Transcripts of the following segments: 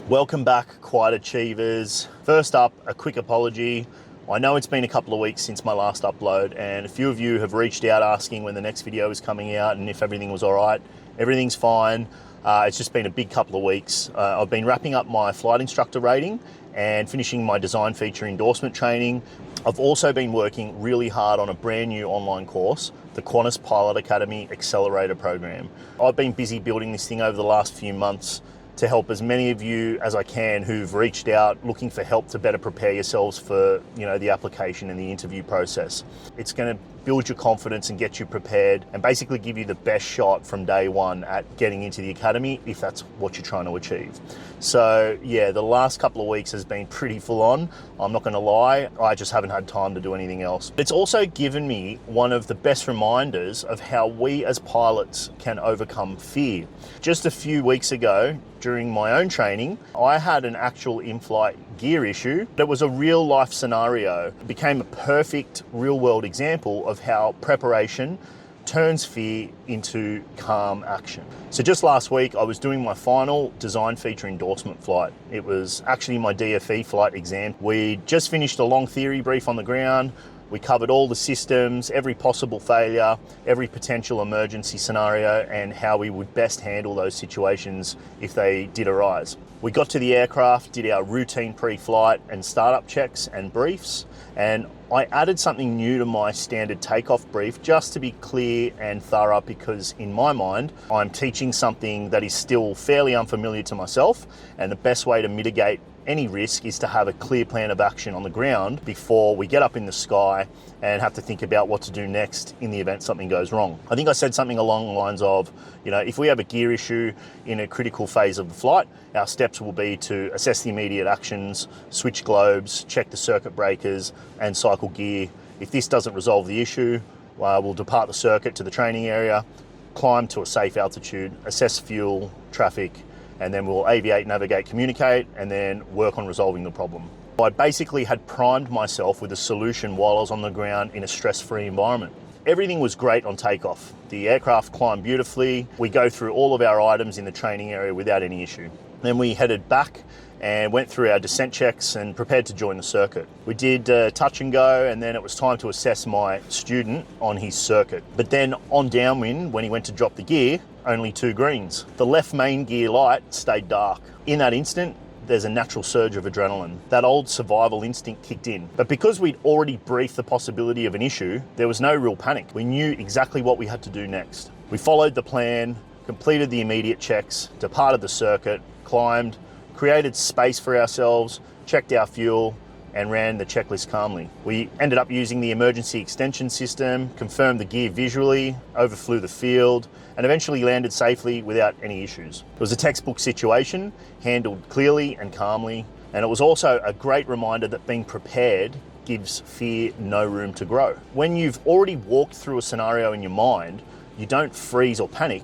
Welcome back, Quiet Achievers. First up, a quick apology. I know it's been a couple of weeks since my last upload, and a few of you have reached out asking when the next video is coming out and if everything was all right. Everything's fine. It's just been a big couple of weeks. I've been wrapping up my flight instructor rating and finishing my design feature endorsement training. I've also been working really hard on a brand new online course, the Qantas Pilot Academy Accelerator Program. I've been busy building this thing over the last few months to help as many of you as I can who've reached out looking for help to better prepare yourselves for, the application and the interview process. It's going to build your confidence and get you prepared and basically give you the best shot from day one at getting into the academy if that's what you're trying to achieve. So yeah, the last couple of weeks has been pretty full on. I'm not going to lie, I just haven't had time to do anything else. It's also given me one of the best reminders of how we as pilots can overcome fear. Just a few weeks ago, during my own training, I had an actual in-flight gear issue. It was a real life scenario. It became a perfect real world example of how preparation turns fear into calm action. So just last week, I was doing my final design feature endorsement flight. It was actually my DFE flight exam. We just finished a long theory brief on the ground. We covered all the systems, every possible failure, every potential emergency scenario, and how we would best handle those situations if they did arise. We got to the aircraft, did our routine pre-flight and startup checks and briefs, and I added something new to my standard takeoff brief just to be clear and thorough, because in my mind, I'm teaching something that is still fairly unfamiliar to myself, and the best way to mitigate any risk is to have a clear plan of action on the ground before we get up in the sky and have to think about what to do next in the event something goes wrong. I think I said something along the lines of, if we have a gear issue in a critical phase of the flight, our steps will be to assess the immediate actions, switch globes, check the circuit breakers, and cycle gear. If this doesn't resolve the issue, we'll depart the circuit to the training area, climb to a safe altitude, assess fuel, traffic, and then we'll aviate, navigate, communicate, and then work on resolving the problem. I basically had primed myself with a solution while I was on the ground in a stress-free environment. Everything was great on takeoff. The aircraft climbed beautifully. We go through all of our items in the training area without any issue. Then we headed back and went through our descent checks and prepared to join the circuit. We did touch and go, and then it was time to assess my student on his circuit. But then on downwind, when he went to drop the gear, only 2 greens. The left main gear light stayed dark. In that instant, there's a natural surge of adrenaline. That old survival instinct kicked in. But because we'd already briefed the possibility of an issue, there was no real panic. We knew exactly what we had to do next. We followed the plan, completed the immediate checks, departed the circuit, climbed, created space for ourselves, checked our fuel, and ran the checklist calmly. We ended up using the emergency extension system, confirmed the gear visually, overflew the field, and eventually landed safely without any issues. It was a textbook situation, handled clearly and calmly, and it was also a great reminder that being prepared gives fear no room to grow. When you've already walked through a scenario in your mind, you don't freeze or panic,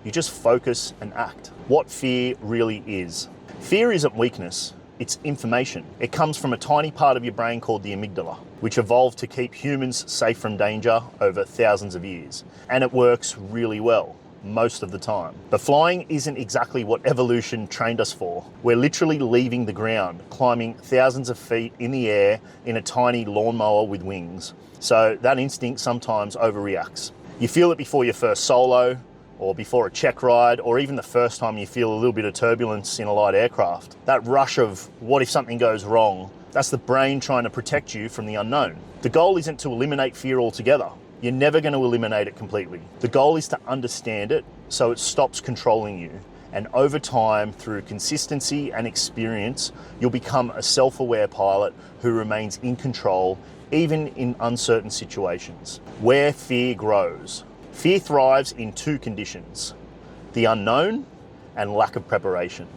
you just focus and act. What fear really is. Fear isn't weakness. It's information. It comes from a tiny part of your brain called the amygdala, which evolved to keep humans safe from danger over thousands of years. And it works really well, most of the time. But flying isn't exactly what evolution trained us for. We're literally leaving the ground, climbing thousands of feet in the air in a tiny lawnmower with wings. So that instinct sometimes overreacts. You feel it before your first solo, or before a check ride, or even the first time you feel a little bit of turbulence in a light aircraft. That rush of what if something goes wrong, that's the brain trying to protect you from the unknown. The goal isn't to eliminate fear altogether. You're never going to eliminate it completely. The goal is to understand it so it stops controlling you. And over time, through consistency and experience, you'll become a self-aware pilot who remains in control, even in uncertain situations. Where fear grows. Fear thrives in 2 conditions: the unknown and lack of preparation.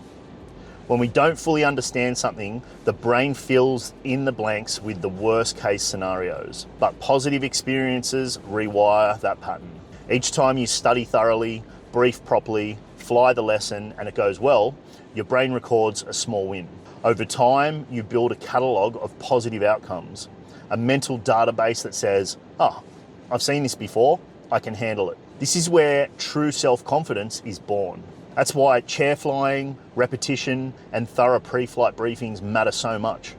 When we don't fully understand something, the brain fills in the blanks with the worst case scenarios, but positive experiences rewire that pattern. Each time you study thoroughly, brief properly, fly the lesson, and it goes well, your brain records a small win. Over time, you build a catalogue of positive outcomes, a mental database that says, I've seen this before, I can handle it. This is where true self-confidence is born. That's why chair flying, repetition, and thorough pre-flight briefings matter so much.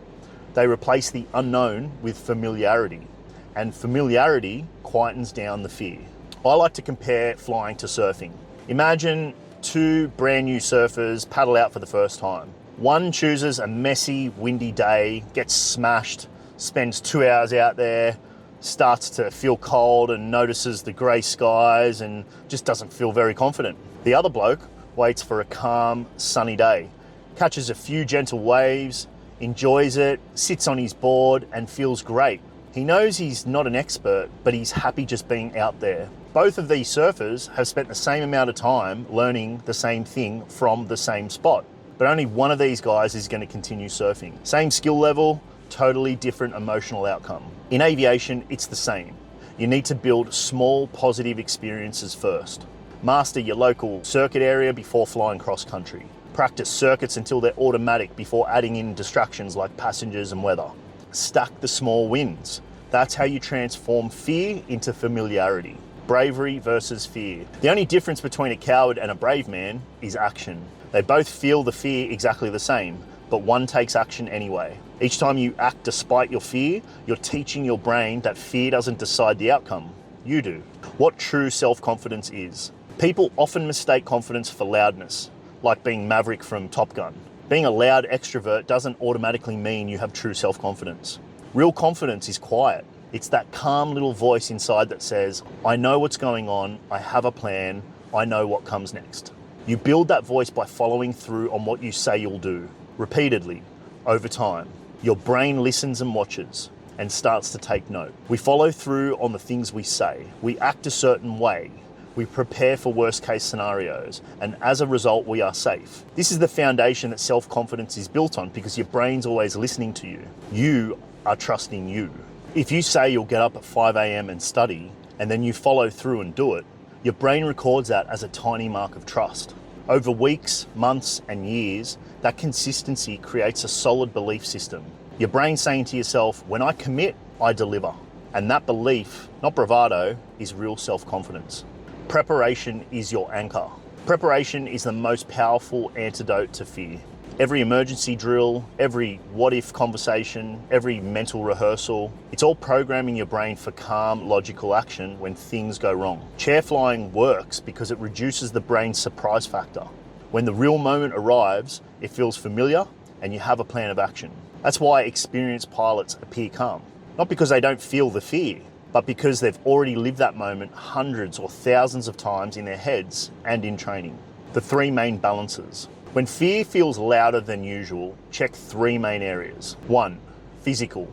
They replace the unknown with familiarity, and familiarity quietens down the fear. I like to compare flying to surfing. Imagine two brand new surfers paddle out for the first time. One chooses a messy, windy day, gets smashed, spends 2 hours out there, starts to feel cold and notices the grey skies and just doesn't feel very confident. The other bloke waits for a calm, sunny day, catches a few gentle waves, enjoys it, sits on his board and feels great. He knows he's not an expert, but he's happy just being out there. Both of these surfers have spent the same amount of time learning the same thing from the same spot, but only one of these guys is going to continue surfing. Same skill level, totally different emotional outcome. In aviation, it's the same. You need to build small positive experiences first. Master your local circuit area before flying cross country. Practice circuits until they're automatic before adding in distractions like passengers and weather. Stack the small wins. That's how you transform fear into familiarity. Bravery versus fear. The only difference between a coward and a brave man is action. They both feel the fear exactly the same, but one takes action anyway. Each time you act despite your fear, you're teaching your brain that fear doesn't decide the outcome. You do. What true self-confidence is. People often mistake confidence for loudness, like being Maverick from Top Gun. Being a loud extrovert doesn't automatically mean you have true self-confidence. Real confidence is quiet. It's that calm little voice inside that says, I know what's going on, I have a plan, I know what comes next. You build that voice by following through on what you say you'll do, repeatedly, over time. Your brain listens and watches and starts to take note. We follow through on the things we say. We act a certain way. We prepare for worst case scenarios, and as a result, we are safe. This is the foundation that self-confidence is built on because your brain's always listening to you. You are trusting you. If you say you'll get up at 5 a.m. and study, and then you follow through and do it, your brain records that as a tiny mark of trust. Over weeks, months, and years, that consistency creates a solid belief system. Your brain saying to yourself, when I commit, I deliver. And that belief, not bravado, is real self-confidence. Preparation is your anchor. Preparation is the most powerful antidote to fear. Every emergency drill, every what-if conversation, every mental rehearsal, it's all programming your brain for calm, logical action when things go wrong. Chair flying works because it reduces the brain's surprise factor. When the real moment arrives, it feels familiar and you have a plan of action. That's why experienced pilots appear calm. Not because they don't feel the fear, but because they've already lived that moment hundreds or thousands of times in their heads and in training. The three main balances. When fear feels louder than usual, check three main areas. 1, physical.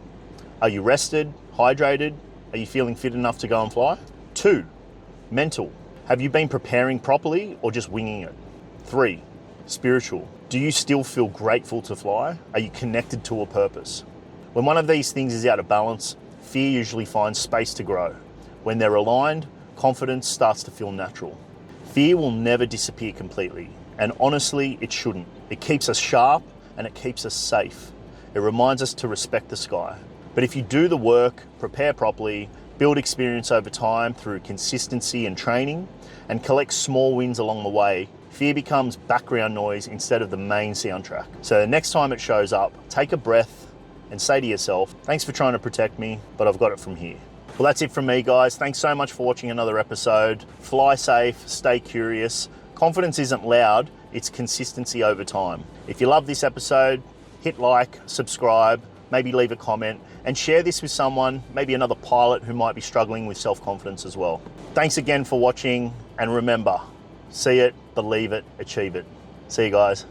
Are you rested, hydrated? Are you feeling fit enough to go and fly? 2, mental. Have you been preparing properly or just winging it? 3, spiritual. Do you still feel grateful to fly? Are you connected to a purpose? When one of these things is out of balance, fear usually finds space to grow. When they're aligned, confidence starts to feel natural. Fear will never disappear completely, and honestly, it shouldn't. It keeps us sharp and it keeps us safe. It reminds us to respect the sky. But if you do the work, prepare properly, build experience over time through consistency and training, and collect small wins along the way, fear becomes background noise instead of the main soundtrack. So the next time it shows up, take a breath and say to yourself, thanks for trying to protect me, but I've got it from here. Well, that's it from me, guys. Thanks so much for watching another episode. Fly safe, stay curious. Confidence isn't loud, it's consistency over time. If you love this episode, hit like, subscribe, maybe leave a comment, and share this with someone, maybe another pilot who might be struggling with self-confidence as well. Thanks again for watching, and remember, see it, believe it, achieve it. See you guys.